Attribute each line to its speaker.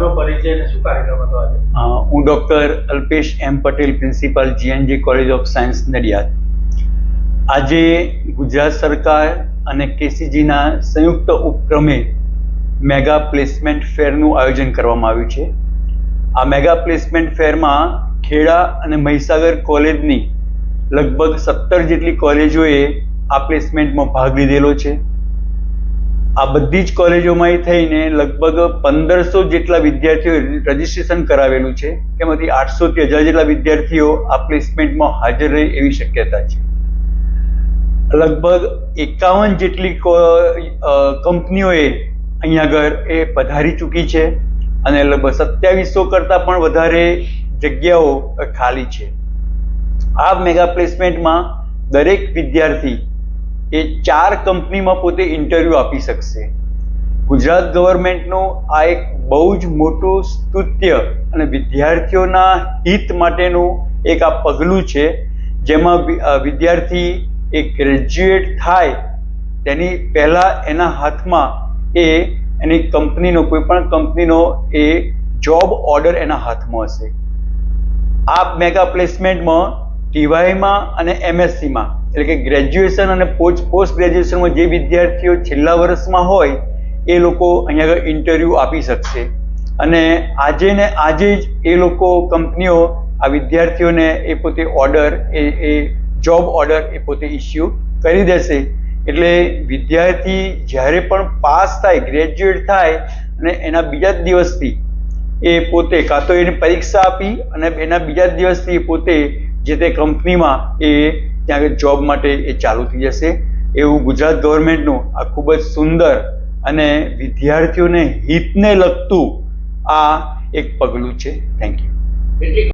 Speaker 1: આપનો પરિચય અને શું કાર્યક્રમ હતો આજે?
Speaker 2: હું doctor Alpesh M Patel, principal GNG college of science Nadiad. આજે ગુજરાત સરકાર અને KCGના સંયુક્ત ઉપક્રમે મેગા પ્લેસમેન્ટ ફેરનું આયોજન કરવામાં આવ્યું છે. આ મેગા પ્લેસમેન્ટ ફેરમાં ખેડા અને મહીસાગર કોલેજની લગભગ 17 જેટલી કોલેજોએ આ પ્લેસમેન્ટમાં ભાગ લીધેલો છે. આ બધી જ કોલેજોમાં થઈને લગભગ 1500 જેટલા વિદ્યાર્થીઓએ રજીસ્ટ્રેશન કરાવેલું છે. તેમાંથી 800 થી 1000 જેટલા વિદ્યાર્થીઓ આ પ્લેસમેન્ટમાં હાજર રહે એવી શક્યતા છે. લગભગ 51 જેટલી કંપનીઓએ અહીંયા આગળ એ પધારી ચૂકી છે અને લગભગ 2700 કરતાં પણ વધારે જગ્યાઓ ખાલી છે. આ મેગા પ્લેસમેન્ટમાં દરેક વિદ્યાર્થી એ 4 કંપનીમાં પોતે ઇન્ટરવ્યૂ આપી શકશે. ગુજરાત ગવર્મેન્ટનું આ એક બહુ જ મોટું સ્તુત્ય અને વિદ્યાર્થીઓના હિત માટેનું એક આ પગલું છે, જેમાં વિદ્યાર્થી એ ગ્રેજ્યુએટ થાય તેની પહેલાં એના હાથમાં એની કંપનીનો કોઈ પણ કંપનીનો એ જોબ ઓર્ડર એના હાથમાં હશે. આ મેગા પ્લેસમેન્ટમાં TYમાં અને MSCમાં એટલે કે ગ્રેજ્યુએશન અને પોસ્ટ ગ્રેજ્યુએશનમાં જે વિદ્યાર્થીઓ છેલ્લા વર્ષમાં હોય એ લોકો અહીંયા આગળ ઇન્ટરવ્યૂ આપી શકશે અને આજે જ એ લોકો કંપનીઓ આ વિદ્યાર્થીઓને એ પોતે ઓર્ડર એ જોબ ઓર્ડર એ પોતે ઇસ્યુ કરી દેશે. એટલે વિદ્યાર્થી જ્યારે પણ પાસ થાય, ગ્રેજ્યુએટ થાય અને એના બીજા જ દિવસથી એ પોતે કાં તો એની પરીક્ષા આપી અને એના બીજા જ દિવસથી પોતે જે તે કંપનીમાં એ ત્યાં આગળ જોબ માટે એ ચાલુ થઈ જશે. એવું ગુજરાત ગવર્મેન્ટનું આ ખૂબ જ સુંદર અને વિદ્યાર્થીઓને હિતને લગતું આ એક પગલું છે. Thank you.